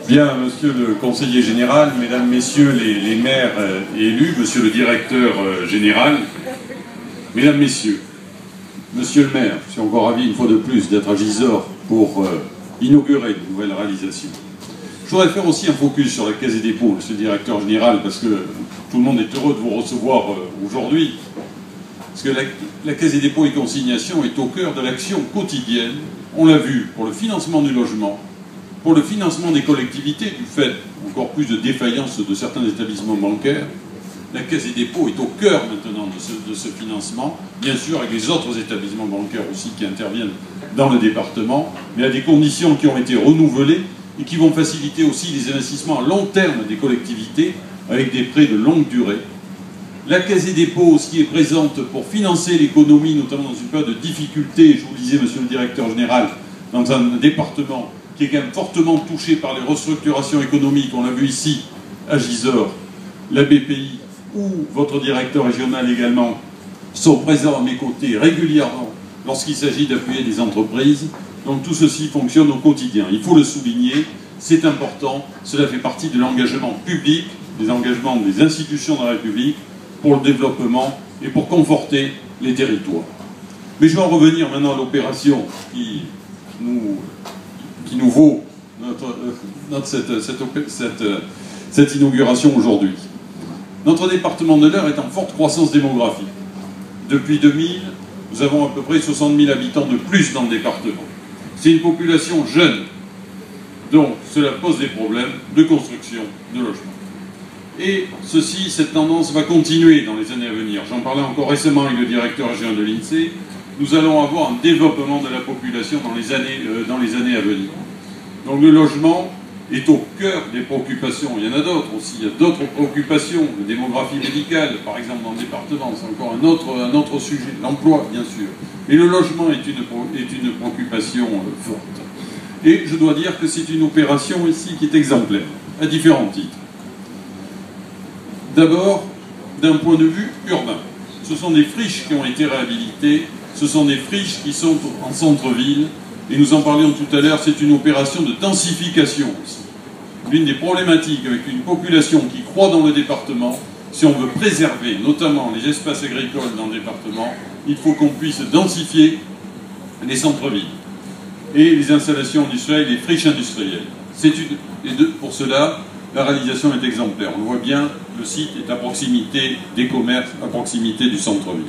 Bien, monsieur le conseiller général, mesdames, messieurs les maires élus, monsieur le directeur général, mesdames, messieurs, monsieur le maire, je suis encore ravi une fois de plus d'être à Gisors pour inaugurer de nouvelles réalisations. Je voudrais faire aussi un focus sur la Caisse des dépôts, monsieur le directeur général, parce que tout le monde est heureux de vous recevoir aujourd'hui. Parce que la Caisse des dépôts et consignations est au cœur de l'action quotidienne. On l'a vu pour le financement du logement, pour le financement des collectivités, du fait encore plus de défaillance de certains établissements bancaires. La Caisse des dépôts est au cœur maintenant de ce financement, bien sûr avec les autres établissements bancaires aussi qui interviennent dans le département, mais à des conditions qui ont été renouvelées et qui vont faciliter aussi les investissements à long terme des collectivités avec des prêts de longue durée. La Caisse des dépôts aussi est présente pour financer l'économie, notamment dans une période de difficulté, je vous le disais, monsieur le directeur général, dans un département qui est quand même fortement touché par les restructurations économiques, on l'a vu ici, à Gisors, la BPI ou votre directeur régional également sont présents à mes côtés régulièrement lorsqu'il s'agit d'appuyer des entreprises. Donc tout ceci fonctionne au quotidien. Il faut le souligner, c'est important, cela fait partie de l'engagement public, des engagements des institutions de la République pour le développement et pour conforter les territoires. Mais je vais en revenir maintenant à l'opération qui nous vaut cette inauguration aujourd'hui. Notre département de l'Eure est en forte croissance démographique. Depuis 2000, nous avons à peu près 60 000 habitants de plus dans le département. C'est une population jeune, donc cela pose des problèmes de construction de logements. Et cette tendance va continuer dans les années à venir. J'en parlais encore récemment avec le directeur régional de l'INSEE. Nous allons avoir un développement de la population dans les années à venir. Donc le logement est au cœur des préoccupations. Il y en a d'autres aussi. Il y a d'autres préoccupations. La démographie médicale, par exemple, dans le département, c'est encore un autre sujet. L'emploi, bien sûr. Mais le logement est une préoccupation forte. Et je dois dire que c'est une opération ici qui est exemplaire, à différents titres. D'abord, d'un point de vue urbain. Ce sont des friches qui ont été réhabilitées. Ce sont des friches qui sont en centre-ville. Et nous en parlions tout à l'heure, c'est une opération de densification aussi. L'une des problématiques avec une population qui croît dans le département, si on veut préserver notamment les espaces agricoles dans le département, il faut qu'on puisse densifier les centres-villes et les installations industrielles, les friches industrielles. Pour cela, la réalisation est exemplaire. On le voit bien, le site est à proximité des commerces, à proximité du centre-ville.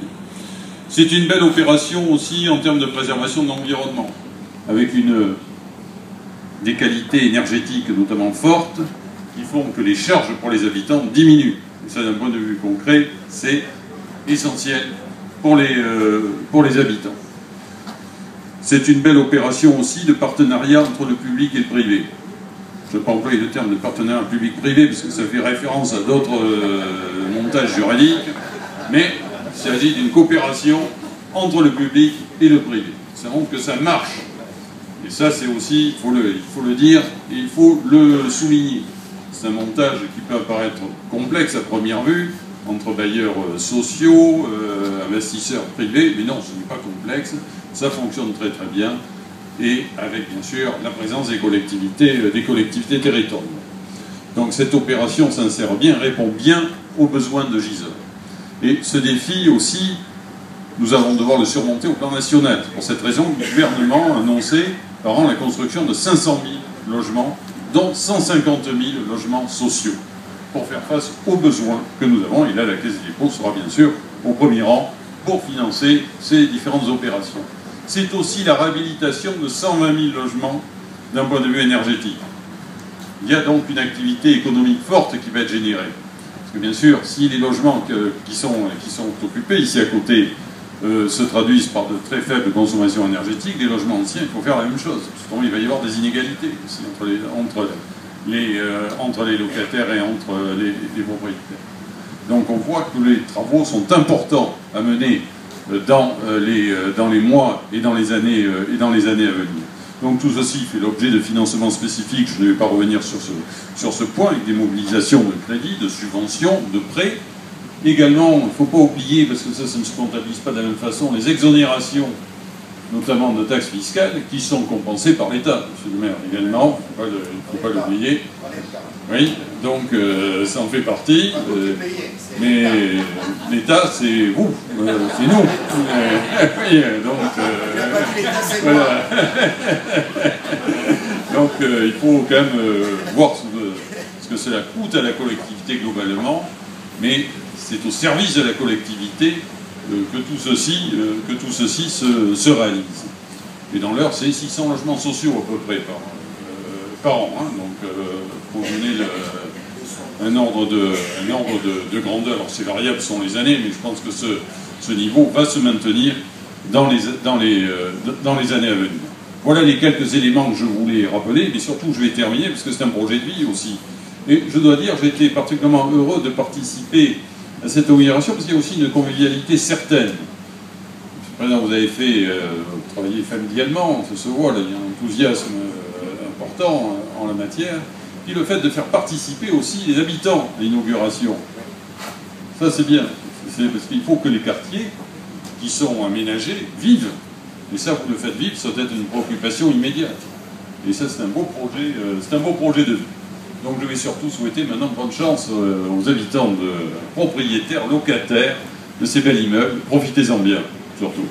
C'est une belle opération aussi en termes de préservation de l'environnement, avec des qualités énergétiques notamment fortes, qui font que les charges pour les habitants diminuent. Et ça, d'un point de vue concret, c'est essentiel pour les habitants. C'est une belle opération aussi de partenariat entre le public et le privé. Je ne vais pas employer le terme de partenariat public-privé, parce que ça fait référence à d'autres montages juridiques, mais il s'agit d'une coopération entre le public et le privé. Ça montre que ça marche. Et ça, c'est aussi, il faut le dire, et il faut le souligner. C'est un montage qui peut apparaître complexe à première vue, entre bailleurs sociaux, investisseurs privés, mais non, ce n'est pas complexe, ça fonctionne très très bien, et avec bien sûr la présence des collectivités territoriales. Donc cette opération s'insère bien, répond bien aux besoins de Gisors. Et ce défi aussi, nous allons devoir le surmonter au plan national. Pour cette raison, le gouvernement a annoncé par an la construction de 500 000 logements, dont 150 000 logements sociaux, pour faire face aux besoins que nous avons. Et là, la Caisse des dépôts sera bien sûr au premier rang pour financer ces différentes opérations. C'est aussi la réhabilitation de 120 000 logements d'un point de vue énergétique. Il y a donc une activité économique forte qui va être générée. Parce que bien sûr, si les logements qui sont occupés ici à côté se traduisent par de très faibles consommations énergétiques, les logements anciens, il faut faire la même chose. Sinon, il va y avoir des inégalités aussi entre les locataires et entre les propriétaires. Donc on voit que les travaux sont importants à mener dans les mois et dans les années à venir. Donc tout ceci fait l'objet de financements spécifiques. Je ne vais pas revenir sur ce point, avec des mobilisations de crédits, de subventions, de prêts. Également, il ne faut pas oublier, parce que ça ne se comptabilise pas de la même façon, les exonérations notamment de taxes fiscales, qui sont compensées par l'État, monsieur le maire, également, il ne faut pas l'oublier. Oui, donc ça en fait partie, mais l'État, c'est vous, c'est nous. Oui, donc, voilà. Donc il faut quand même voir ce que cela coûte à la collectivité globalement, mais c'est au service de la collectivité que tout ceci se réalise. Et dans l'heure, c'est 600 logements sociaux à peu près par an. Hein, donc, pour donner un ordre de grandeur. Alors, c'est variable selon les années, mais je pense que ce niveau va se maintenir dans les années à venir. Voilà les quelques éléments que je voulais rappeler, mais surtout, je vais terminer, parce que c'est un projet de vie aussi. Et je dois dire, j'ai été particulièrement heureux de participer à cette inauguration, parce qu'il y a aussi une convivialité certaine. Maintenant, vous avez fait travailler familialement, ça se voit, là, il y a un enthousiasme important en la matière. Puis le fait de faire participer aussi les habitants à l'inauguration. Ça, c'est bien. Parce qu'il faut que les quartiers qui sont aménagés vivent. Et ça, vous le faites vivre, ça doit être une préoccupation immédiate. Et ça, c'est un beau projet de vie. Donc je vais surtout souhaiter maintenant bonne chance aux habitants, propriétaires, locataires de ces bels immeubles. Profitez-en bien, surtout.